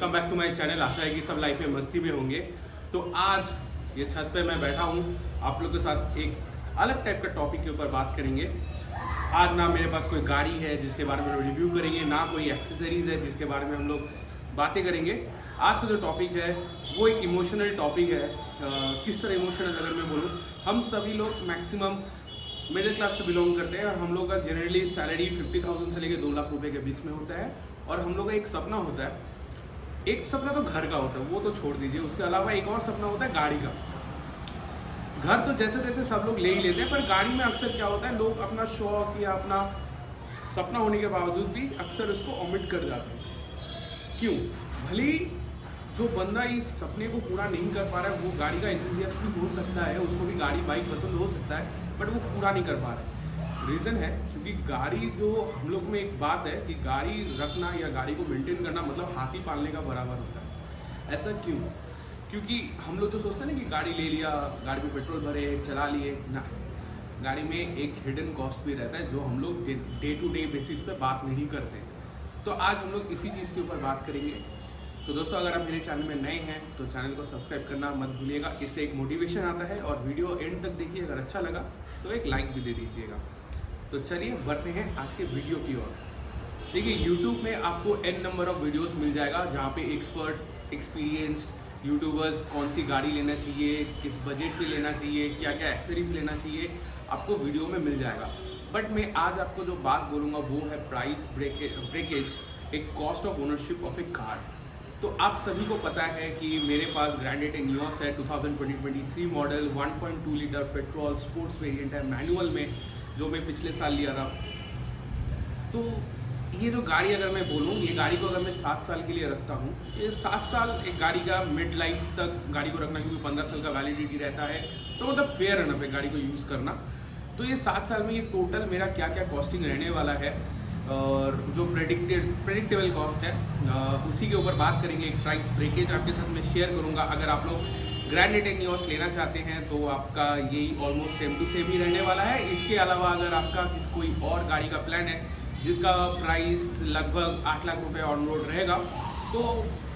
Welcome back to my channel. आशा है कि सब लाइफ में मस्ती में होंगे। तो आज ये छत पे मैं बैठा हूँ, आप लोग के साथ एक अलग टाइप का टॉपिक के ऊपर बात करेंगे। आज ना मेरे पास कोई गाड़ी है जिसके बारे में रिव्यू करेंगे, ना कोई एक्सेसरीज है जिसके बारे में हम लोग बातें करेंगे। आज का जो टॉपिक है वो एक इमोशनल टॉपिक है। किस तरह इमोशनल अगर मैं बोलूँ, हम सभी लोग मैक्सिमम मिडिल क्लास से बिलोंग करते हैं और हम लोग का जनरली सैलरी 50,000 से लेकर 2 लाख रुपए के बीच में होता है। और हम लोग का एक सपना होता है, एक सपना तो घर का होता है, वो तो छोड़ दीजिए, उसके अलावा एक और सपना होता है गाड़ी का। घर तो जैसे तैसे सब लोग ले ही लेते हैं, पर गाड़ी में अक्सर क्या होता है, लोग अपना शौक या अपना सपना होने के बावजूद भी अक्सर उसको ओमिट कर जाते हैं। क्यों? भले ही जो बंदा इस सपने को पूरा नहीं कर पा रहा है वो गाड़ी का एंथुसियास्ट भी हो सकता है, उसको भी गाड़ी बाइक पसंद हो सकता है, बट वो पूरा नहीं कर पा रहा है। रीज़न है क्योंकि गाड़ी जो हम लोग में एक बात है कि गाड़ी रखना या गाड़ी को मेंटेन करना मतलब हाथी पालने का बराबर होता है। ऐसा क्यों? क्योंकि हम लोग जो सोचते हैं ना कि गाड़ी ले लिया, गाड़ी में पेट्रोल भरे, चला लिए, ना, गाड़ी में एक हिडन कॉस्ट भी रहता है जो हम लोग डे टू डे बेसिस पे बात नहीं करते। तो आज हम लोग इसी चीज़ के ऊपर बात करेंगे। तो दोस्तों, अगर आप मेरे चैनल में नए हैं तो चैनल को सब्सक्राइब करना मत भूलिएगा, इससे एक मोटिवेशन आता है। और वीडियो एंड तक देखिए, अगर अच्छा लगा तो एक लाइक भी दे दीजिएगा। तो चलिए बढ़ते हैं आज के वीडियो की ओर। देखिए, YouTube में आपको n नंबर ऑफ वीडियोस मिल जाएगा जहाँ पे एक्सपर्ट, एक्सपीरियंस्ड यूट्यूबर्स कौन सी गाड़ी लेना चाहिए, किस बजट पे लेना चाहिए, क्या क्या एक्सेसरीज लेना चाहिए, आपको वीडियो में मिल जाएगा। बट मैं आज आपको जो बात बोलूँगा वो है प्राइस ब्रेकेज, एक cost of ownership of A car. तो आप सभी को पता है कि मेरे पास ग्रैंड नियोस है 2023 model, 1.2 litre petrol sports variant है मैनुअल में, जो मैं पिछले साल लिया था। तो ये जो गाड़ी अगर मैं बोलूँ, ये गाड़ी को अगर मैं 7 साल के लिए रखता हूँ, ये 7 साल एक गाड़ी का मिड लाइफ तक गाड़ी को रखना, क्योंकि 15 साल का वैलिडिटी रहता है, तो मतलब फेयर एनफ है गाड़ी को यूज़ करना। तो ये 7 साल में ये टोटल मेरा क्या क्या कॉस्टिंग रहने वाला है और जो प्रेडिक्टेबल कॉस्ट है उसी के ऊपर बात करेंगे। एक प्राइस ब्रेकेज आपके साथ मैं शेयर करूँगा। अगर आप लोग ग्रैंड नियोस लेना चाहते हैं तो आपका यही ऑलमोस्ट सेम टू सेम ही रहने वाला है। इसके अलावा अगर आपका कोई और गाड़ी का प्लान है जिसका प्राइस लगभग 8 लाख रुपए ऑन रोड रहेगा, तो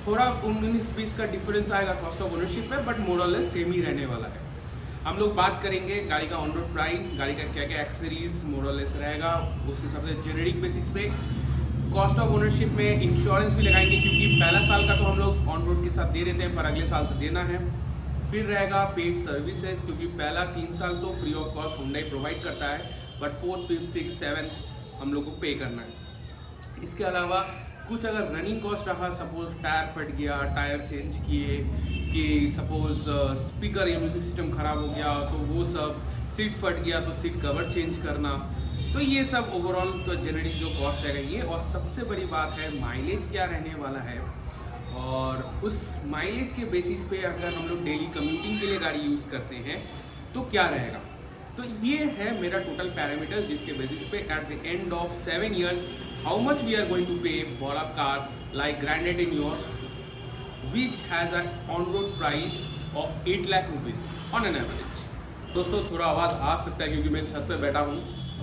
थोड़ा 19-20 का डिफरेंस आएगा कॉस्ट ऑफ ओनरशिप में, बट मोरलेस सेम ही रहने वाला है। हम लोग बात करेंगे गाड़ी का ऑन रोड प्राइस, गाड़ी का क्या क्या एक्सेसरीज मोरलेस रहेगा, उस हिसाब से जेनेरिक बेसिस पे कॉस्ट ऑफ ओनरशिप में इंश्योरेंस भी लगाएंगे, क्योंकि पहला साल का तो हम लोग ऑन रोड के साथ दे देते हैं पर अगले साल से देना है। फिर रहेगा पेड सर्विसेज, क्योंकि पहला 3 साल तो free of cost Hyundai provide करता है, but 4th, 5th, 6th, 7th हम लोग को पे करना है। इसके अलावा कुछ अगर रनिंग कॉस्ट रहा, सपोज टायर फट गया, टायर चेंज किए, कि सपोज स्पीकर या म्यूजिक सिस्टम ख़राब हो गया तो वो सब, सीट फट गया तो सीट कवर चेंज करना, तो ये सब ओवरऑल तो जेनरिक जो कॉस्ट रहेगा ये। और सबसे बड़ी बात है माइलेज क्या रहने वाला है, और उस माइलेज के बेसिस पे अगर हम लोग डेली कम्यूटिंग के लिए गाड़ी यूज़ करते हैं तो क्या रहेगा। तो ये है मेरा टोटल पैरामीटर्स, जिसके बेसिस पे at the end of 7 years how much we are going to pay for a car like grand Nios which has a on road price of 8 lakh rupees on an average. दोस्तों, थोड़ा आवाज़ आ सकता है क्योंकि मैं छत पे बैठा हूँ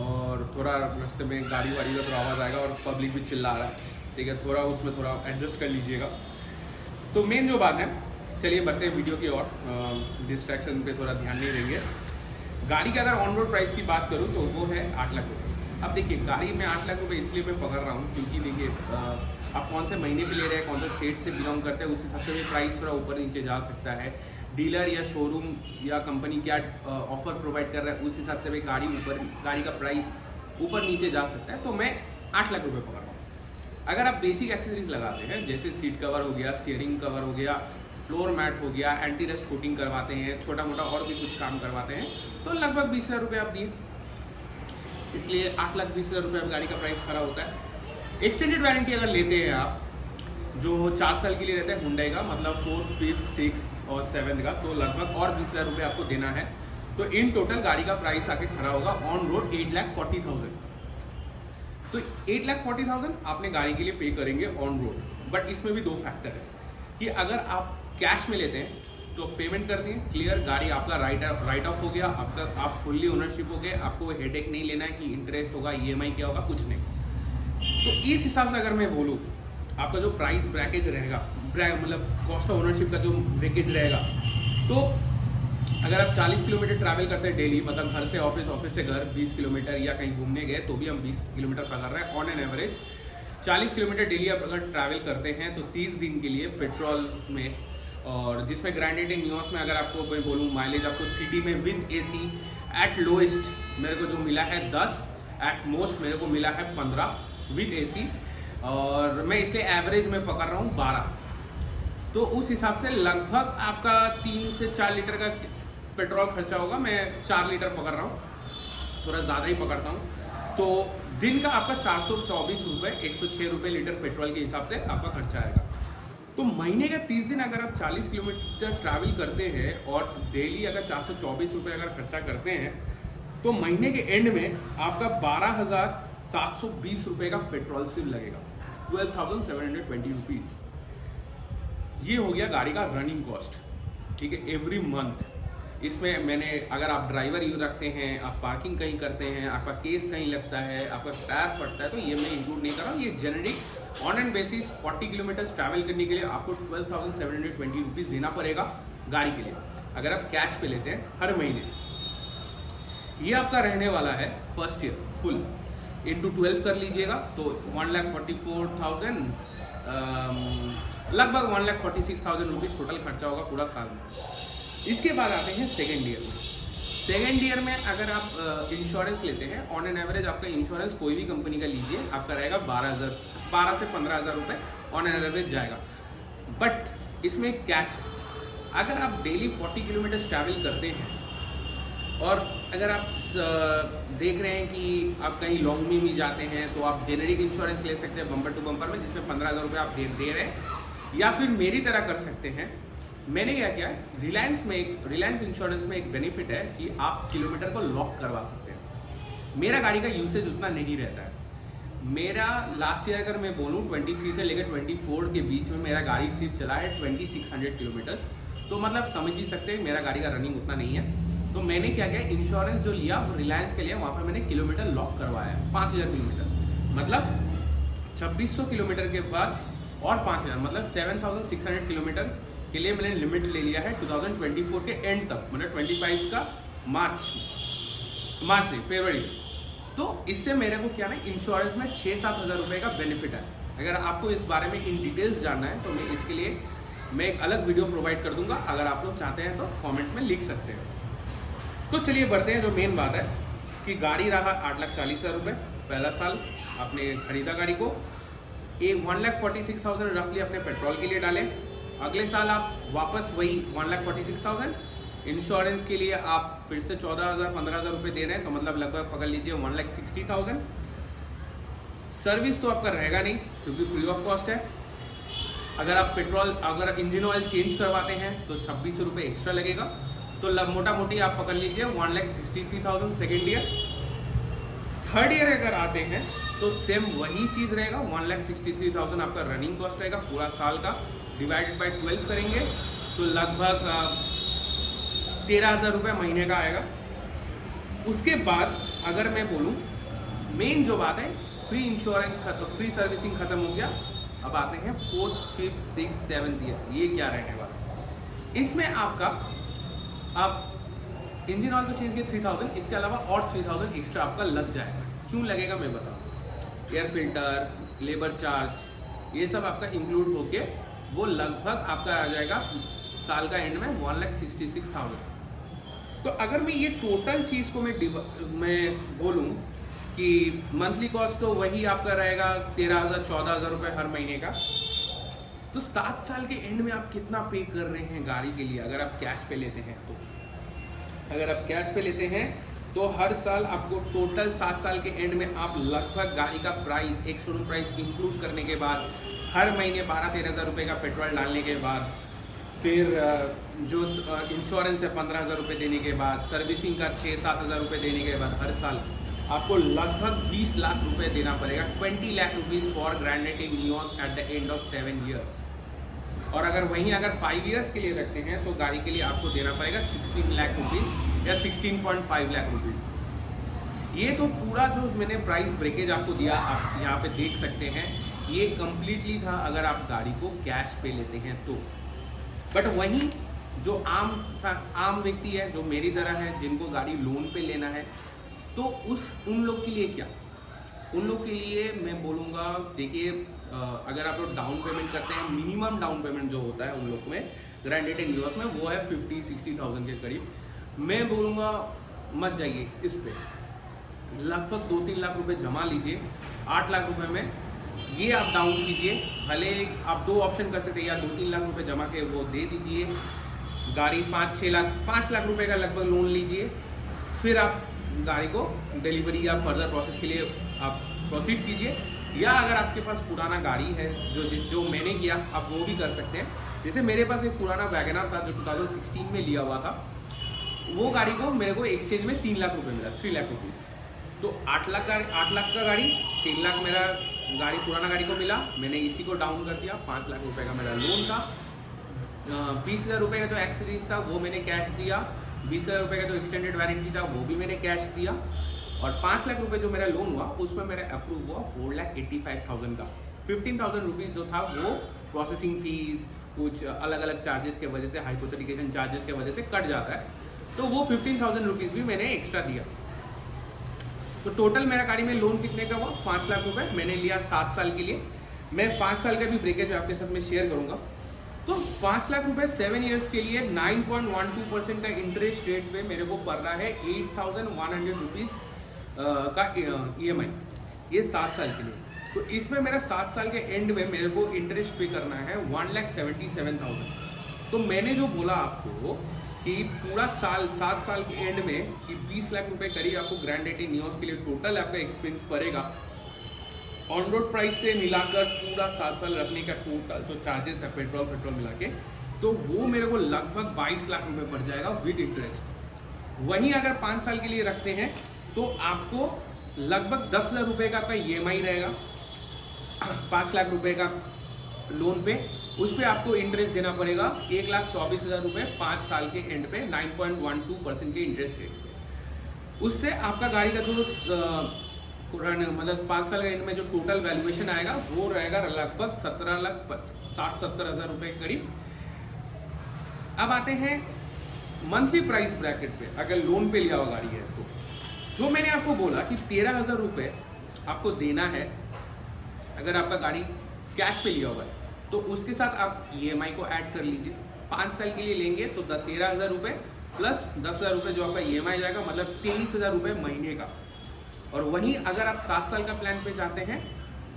और थोड़ा रास्ते में गाड़ी वाड़ी का थोड़ा आवाज़ आएगा और पब्लिक भी चिल्ला रहा है, ठीक है, थोड़ा उसमें थोड़ा एडजस्ट कर लीजिएगा। तो मेन जो बात है, चलिए बढ़ते हैं वीडियो की ओर, डिस्ट्रैक्शन पे थोड़ा ध्यान नहीं देंगे। गाड़ी के अगर ऑन रोड प्राइस की बात करूँ तो वो है 8 लाख रुपये। अब देखिए, गाड़ी में 8 लाख रुपये इसलिए मैं पकड़ रहा हूँ क्योंकि देखिए आप कौन से महीने पे ले रहे हैं, कौन सा स्टेट से बिलोंग करते हैं, उस हिसाब से भी प्राइस थोड़ा ऊपर नीचे जा सकता है। डीलर या शोरूम या कंपनी क्या ऑफर प्रोवाइड कर रहा है उस हिसाब से भी गाड़ी का प्राइस ऊपर नीचे जा सकता है। तो मैं 8 लाख रुपये पकड़ रहा हूँ। अगर आप बेसिक एक्सेसरीज लगाते हैं, जैसे सीट कवर हो गया, स्टीयरिंग कवर हो गया, फ्लोर मैट हो गया, एंटी रस्ट कोटिंग करवाते हैं, छोटा मोटा और भी कुछ काम करवाते हैं, तो लगभग 20,000 रुपये आप दिए, इसलिए 8,20,000 रुपये गाड़ी का प्राइस खड़ा होता है। एक्सटेंडेड वारंटी अगर लेते हैं आप, जो 4 साल के लिए रहता है हुंडई का, मतलब 4th, 5th, 6th और 7th का, तो लगभग और 20,000 रुपये आपको देना है। तो इन टोटल गाड़ी का प्राइस आके खड़ा होगा ऑन रोड 8,40,000। तो 8,40,000 आपने गाड़ी के लिए पे करेंगे ऑन रोड। बट इसमें भी 2 फैक्टर है कि अगर आप कैश में लेते हैं तो पेमेंट कर दिए, क्लियर, गाड़ी आपका राइट ऑफ हो गया, आप फुल्ली ओनरशिप हो गए, आपको हेडेक नहीं लेना है कि इंटरेस्ट होगा, EMI क्या होगा, कुछ नहीं। तो इस हिसाब से अगर मैं बोलूँ, आपका जो प्राइस ब्रैकेज रहेगा मतलब कॉस्ट ऑफ ओनरशिप का जो ब्रेकेज रहेगा। तो अगर आप 40 किलोमीटर ट्रैवल करते हैं डेली, मतलब घर से ऑफिस, ऑफिस से घर 20 किलोमीटर, या कहीं घूमने गए तो भी हम 20 किलोमीटर पकड़ रहे हैं on an average. 40 kilometre daily आप अगर ट्रैवल करते हैं तो 30 दिन के लिए पेट्रोल में, और जिसमें ग्रैंडेड इन न्यूयॉर्क में अगर आपको मैं बोलूँ माइलेज आपको सिटी में विद AC एट लोएस्ट मेरे को जो मिला है 10, एट मोस्ट मेरे को मिला है 15 विद AC, और मैं इसलिए एवरेज में पकड़ रहा हूँ 12। तो उस हिसाब से लगभग आपका 3 से 4 लीटर का पेट्रोल खर्चा होगा। मैं 4 लीटर पकड़ रहा हूँ, थोड़ा ज़्यादा ही पकड़ता हूँ। तो दिन का आपका 424 रुपये, 106 रुपये लीटर पेट्रोल के हिसाब से आपका खर्चा आएगा। तो महीने के 30 दिन अगर आप 40 किलोमीटर ट्रैवल करते हैं और डेली अगर 424 रुपये अगर खर्चा करते हैं, तो महीने के एंड में आपका 12,720 रुपये का पेट्रोल सिर्फ लगेगा, 12,720 रुपीज़। ये हो गया गाड़ी का रनिंग कॉस्ट, ठीक है, एवरी मंथ। इसमें मैंने, अगर आप ड्राइवर यूज रखते हैं, आप पार्किंग कहीं करते हैं, आपका केस कहीं लगता है, आपका टायर फटता है, तो ये मैं इंक्लूड नहीं कर रहा हूँ। ये generic on and bases 40 kilometres travel करने के लिए आपको 12,720 रुपीज़ देना पड़ेगा गाड़ी के लिए, अगर आप कैश पे लेते हैं हर महीने। ये आपका रहने वाला है फर्स्ट ईयर फुल, इंटू 12 कर लीजिएगा तो 1,44,000, लगभग 1,46,000 रुपीज़ टोटल खर्चा होगा पूरा साल में। इसके बाद आते हैं सेकेंड ईयर में। सेकेंड ईयर में अगर आप इंश्योरेंस लेते हैं, ऑन एन एवरेज आपका इंश्योरेंस कोई भी कंपनी का लीजिए, आपका रहेगा 12 से 15,000 रुपये ऑन एन एवरेज जाएगा। बट इसमें कैच, अगर आप डेली 40 किलोमीटर ट्रैवल करते हैं और अगर आप देख रहे हैं कि आप कहीं लॉन्ग में भी जाते हैं, तो आप जेनरिक इंश्योरेंस ले सकते हैं बम्पर टू बम्पर में, जिसमें 15,000 रुपये आप दे रहे हैं, या फिर मेरी तरह कर सकते हैं। मैंने क्या किया है, रिलायंस इंश्योरेंस में एक बेनिफिट है कि आप किलोमीटर को लॉक करवा सकते हैं। मेरा गाड़ी का यूसेज उतना नहीं रहता है। मेरा लास्ट ईयर अगर मैं बोलूँ 23 से लेकर 24 के बीच में मेरा गाड़ी सिर्फ चला है 2600 किलोमीटर्स, तो मतलब समझ ही सकते हैं मेरा गाड़ी का रनिंग उतना नहीं है। तो मैंने क्या किया, इंश्योरेंस जो लिया वो रिलायंस के लिए, वहाँ पर मैंने किलोमीटर लॉक करवाया 5,000 किलोमीटर, मतलब 2600 किलोमीटर के बाद और 5,000, मतलब 7,600 किलोमीटर के लिए मैंने लिमिट ले लिया है 2024 के एंड तक, मतलब 25 का मार्च नहीं फरवरी। तो इससे मेरे को क्या ना, इंश्योरेंस में 6-7 हज़ार रुपये का बेनिफिट है। अगर आपको इस बारे में इन डिटेल्स जानना है तो मैं इसके लिए एक अलग वीडियो प्रोवाइड कर दूंगा, अगर आप लोग चाहते हैं तो कमेंट में लिख सकते हैं। तो चलिए बढ़ते हैं, जो मेन बात है कि गाड़ी रहा 8,40,000 रुपये पहला साल आपने खरीदा गाड़ी को, एक 1,46,000 रफली अपने पेट्रोल के लिए डालें। अगले साल आप वापस वही 1,46,000, इंश्योरेंस के लिए आप फिर से 14,000 15,000 रुपये दे रहे हैं, तो मतलब लगभग पकड़ लीजिए 1,60,000। सर्विस तो आपका रहेगा नहीं क्योंकि फ्री ऑफ कॉस्ट है। अगर आप अगर इंजन ऑयल चेंज करवाते हैं तो 2600 रुपये एक्स्ट्रा लगेगा, तो मोटा मोटी आप पकड़ लीजिए 1,63,000 सेकेंड ईयर। थर्ड ईयर अगर आते हैं तो सेम वही चीज़ रहेगा, 1,63,000 आपका रनिंग कॉस्ट रहेगा पूरा साल का, डिवाइडेड बाय 12 करेंगे तो लगभग 13,000 रुपये महीने का आएगा। उसके बाद अगर मैं बोलूँ, मेन जो बात है, फ्री इंश्योरेंस खत्म, फ्री सर्विसिंग खत्म हो गया। अब आते हैं 4th, 5th, 6th, 7th year, ये क्या रहने वाला। इसमें आप इंजन ऑयल को चेंज किए 3,000, इसके अलावा और 3,000 एक्स्ट्रा आपका लग जाएगा। क्यों लगेगा मैं बताऊँ, एयर फिल्टर, लेबर चार्ज, ये सब आपका इंक्लूड होके वो लगभग आपका आ जाएगा साल का एंड में 1,66,000। तो अगर मैं ये टोटल चीज़ को मैं बोलूँ कि मंथली कॉस्ट तो वही आपका रहेगा 13,000 14,000 रुपये हर महीने का, तो 7 साल के एंड में आप कितना पे कर रहे हैं गाड़ी के लिए, अगर आप कैश पे लेते हैं तो। अगर आप कैश पे लेते हैं तो हर साल आपको टोटल 7 साल के एंड में आप लगभग गाड़ी का प्राइस, एक शोरूम प्राइस इंक्लूड करने के बाद, हर महीने 12-13,000 रुपये का पेट्रोल डालने के बाद, फिर जो इंश्योरेंस है 15,000 रुपये देने के बाद, सर्विसिंग का 6-7 हज़ार रुपये देने के बाद, हर साल आपको लगभग 20 लाख रुपये देना पड़ेगा, 20 lakh rupees for granted in Nios at the end of 7 years. और अगर वहीं अगर 5 ईयर्स के लिए रखते हैं तो गाड़ी के लिए आपको देना पड़ेगा 16 लाख रुपीज़ या 16.5 लाख रुपीज़। ये तो पूरा जो मैंने प्राइस ब्रेकेज आपको दिया, आप यहाँ पे देख सकते हैं, ये कम्प्लीटली था अगर आप गाड़ी को कैश पे लेते हैं तो। बट वहीं जो आम व्यक्ति है, जो मेरी तरह है, जिनको गाड़ी लोन पे लेना है, तो उन लोग के लिए क्या? उन लोग के लिए मैं बोलूँगा, देखिए अगर आप लोग डाउन पेमेंट करते हैं, मिनिमम डाउन पेमेंट जो होता है उन लोग में ग्रैंड एट न्यूज़ में वो है 50-60,000 के करीब। मैं बोलूँगा मत जाइए इस पे, लगभग 2-3 लाख रुपए जमा लीजिए। 8 लाख रुपए में ये आप डाउन कीजिए। भले आप 2 ऑप्शन कर सकते हैं, या 2-3 लाख रुपए जमा के वो दे दीजिए, गाड़ी 5 लाख रुपए का लगभग लोन लीजिए, फिर आप गाड़ी को डिलीवरी या फर्दर प्रोसेस के लिए आप प्रोसीड कीजिए। या अगर आपके पास पुराना गाड़ी है, जो मैंने किया, आप वो भी कर सकते हैं। जैसे मेरे पास एक पुराना वैगनर था जो 2016 में लिया हुआ था, वो गाड़ी को मेरे को एक्सचेंज में 3 लाख रुपए मिला, 3 लाख रुपीज़। तो 8 लाख का गाड़ी, 3 लाख मेरा गाड़ी पुराना गाड़ी को मिला। मैंने इसी को डाउन कर दिया। 5 लाख रुपए का मेरा लोन था। 20,000 रुपये का जो एक्सेसरीज था वो मैंने कैश दिया। 20,000 रुपये का जो एक्सटेंडेड वारंटी था वो भी मैंने कैश दिया। और 5 लाख रुपए जो मेरा लोन हुआ उसमें मेरा अप्रूव हुआ 4,85,000 का। 15,000 रुपीज़ जो था वो प्रोसेसिंग फीस, कुछ अलग अलग चार्जेस के वजह से, हाइपोथेटिकेशन चार्जेस के वजह से कट जाता है, तो वो 15,000 रुपीज़ भी मैंने एक्स्ट्रा दिया। तो टोटल मेरा गाड़ी में लोन कितने का हुआ? 5 लाख रुपए। मैंने लिया 7 साल के लिए। मैं 5 साल का भी ब्रेकेज आपके साथ में शेयर करूंगा। तो 5 लाख रुपए 7 ईयर्स के लिए 9.12% का इंटरेस्ट रेट पे मेरे को पड़ रहा है 8,100 रुपीज़ का EMI, ये 7 साल के लिए। तो इसमें मेरा 7 साल के एंड में मेरे को इंटरेस्ट पे करना है 1,77,000। तो मैंने जो बोला आपको कि पूरा 7 साल के एंड में कि 20 लाख रुपए करीब आपको ग्रैंड एटी नियोस के लिए टोटल आपका एक्सपेंस पड़ेगा, ऑन रोड प्राइस से मिलाकर पूरा 7 साल रखने का टोटल जो चार्जेस है पेट्रोल मिला के, तो वो मेरे को लगभग 22 लाख रुपए पड़ जाएगा विद इंटरेस्ट। वहीं अगर 5 साल के लिए रखते हैं तो आपको लगभग 10,000 रुपये का आपका EMI रहेगा। 5 लाख रुपए का लोन पे, उस पर आपको इंटरेस्ट देना पड़ेगा 1,24,000 रुपये 5 साल के एंड पे 9.12% के इंटरेस्ट रेट पे। उससे आपका गाड़ी का जो मतलब 5 साल के एंड में जो टोटल वैल्यूएशन आएगा वो रहेगा लगभग 17,60,70,000 रुपये करीब। अब आते हैं मंथली प्राइस ब्रैकेट पे। अगर लोन पे लिया हुआ गाड़ी है तो जो मैंने आपको बोला कि 13,000 रुपये आपको देना है अगर आपका गाड़ी कैश पे लिया हुआ है, तो उसके साथ आप EMI को ऐड कर लीजिए। 5 साल के लिए लेंगे तो 13,000 रुपये प्लस 10,000 रुपये जो आपका EMI जाएगा, मतलब 23,000 रुपये महीने का। और वहीं अगर आप 7 साल का प्लान पे जाते हैं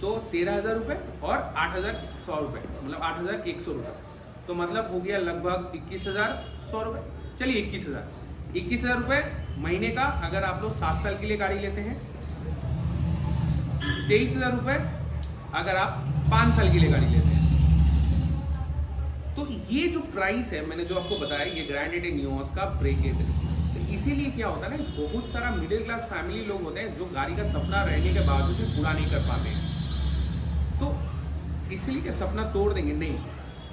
तो 13,000 रुपये और 8,100 रुपये, मतलब 8,100 रुपये, तो मतलब हो गया लगभग 21,100 रुपये। चलिए 21,000 रुपये महीने का अगर आप लोग 7 साल के लिए गाड़ी लेते हैं, 23,000 रुपये अगर आप 5 साल के लिए गाड़ी लेते हैं। तो ये जो प्राइस है मैंने जो आपको बताया, ये ग्रैंड एटी नियोस का ब्रेकेज है। तो इसीलिए क्या होता है ना, बहुत सारा मिडिल क्लास फैमिली लोग होते हैं जो गाड़ी का सपना रहने के बावजूद भी पूरा नहीं कर पाते हैं। तो इसलिए कि सपना तोड़ देंगे, नहीं।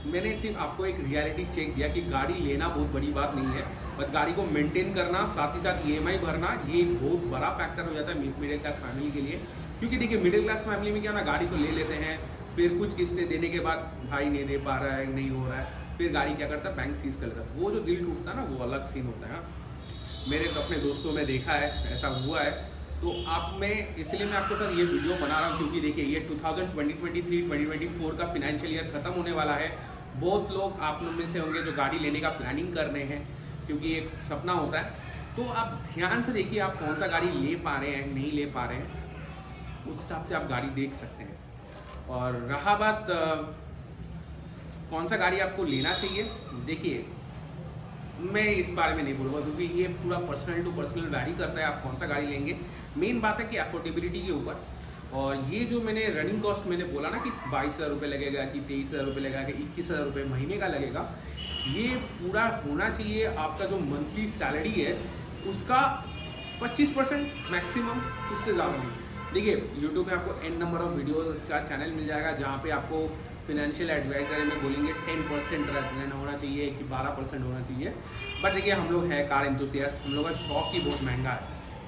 मैंने सिर्फ आपको एक रियलिटी चेक दिया कि गाड़ी लेना बहुत बड़ी बात नहीं है, बट गाड़ी को मेंटेन करना, साथ ही साथ EMI भरना, ये एक बहुत बड़ा फैक्टर हो जाता है मिडिल क्लास फैमिली के लिए। क्योंकि देखिए मिडिल क्लास फैमिली में क्या ना, गाड़ी तो ले लेते हैं, फिर कुछ किस्तें देने के बाद भाई नहीं दे पा रहा है, नहीं हो रहा है, फिर गाड़ी क्या करता है, बैंक सीज कर लेता है। वो जो दिल टूटता है ना, वो अलग सीन होता है। मेरे तो अपने दोस्तों में देखा है, ऐसा हुआ है। तो आप में इसलिए मैं आपके साथ ये वीडियो बना रहा हूँ क्योंकि देखिए ये 2023-2024 का फिनेंशियल ईयर ख़त्म होने वाला है। बहुत लोग आप लोग में से होंगे जो गाड़ी लेने का प्लानिंग कर रहे हैं, क्योंकि एक सपना होता है। तो आप ध्यान से देखिए आप कौन सा गाड़ी ले पा रहे हैं, नहीं ले पा रहे हैं, उस हिसाब से आप गाड़ी देख सकते हैं। और रहा बात कौन सा गाड़ी आपको लेना चाहिए, देखिए मैं इस बारे में नहीं बोलूँगा क्योंकि ये पूरा पर्सनल टू पर्सनल वैरी करता है आप कौन सा गाड़ी लेंगे। मेन बात है कि अफोर्डेबिलिटी के ऊपर। और ये जो मैंने रनिंग कॉस्ट मैंने बोला ना कि 22,000 रुपये लगेगा, कि 23,000 रुपये लगेगा, कि 21,000 रुपये महीने का लगेगा, ये पूरा होना चाहिए आपका जो मंथली सैलरी है उसका 25% मैक्सिमम, उससे ज़्यादा नहीं। देखिए यूट्यूब में आपको n नंबर ऑफ वीडियो का चैनल मिल जाएगा जहाँ पे आपको फिनेंशियल एडवाइजर में बोलेंगे 10% रहना होना चाहिए कि 12% होना चाहिए। बट देखिए हम लोग है कार एंथुसियास्ट, हम लोग का शौक ही बहुत महंगा है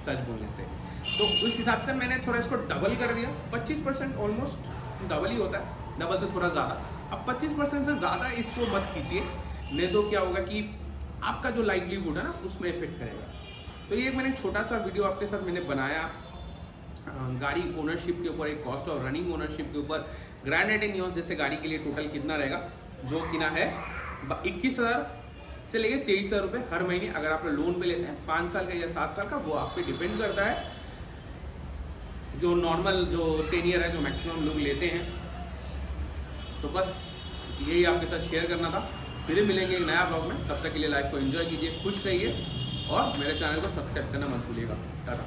सच बोलने से, तो उस हिसाब से मैंने थोड़ा इसको डबल कर दिया, 25% ऑलमोस्ट डबल ही होता है, डबल से थोड़ा ज़्यादा। अब 25% से ज़्यादा इसको मत खींचिए, नहीं तो क्या होगा कि आपका जो लाइवलीहुड है ना उसमें इफेक्ट करेगा। तो ये मैंने छोटा सा वीडियो आपके साथ मैंने बनाया गाड़ी ओनरशिप के ऊपर, एक कॉस्ट और रनिंग ओनरशिप के ऊपर। ग्रैंड आइटेन नियोस जैसे गाड़ी के लिए टोटल कितना रहेगा, जो किना है 21,000 से लेके 23,000 रुपये हर महीने। अगर आप लोन पे लेते हैं 5 साल का या 7 साल का, वो आप पे डिपेंड करता है। जो नॉर्मल जो 10 ईयर है, जो मैक्सिमम लोग लेते हैं। तो बस यही आपके साथ शेयर करना था। फिर मिलेंगे एक नया ब्लॉग में, तब तक के लिए लाइफ को एंजॉय कीजिए, खुश रहिए और मेरे चैनल को सब्सक्राइब करना मत भूलिएगा। टाटा।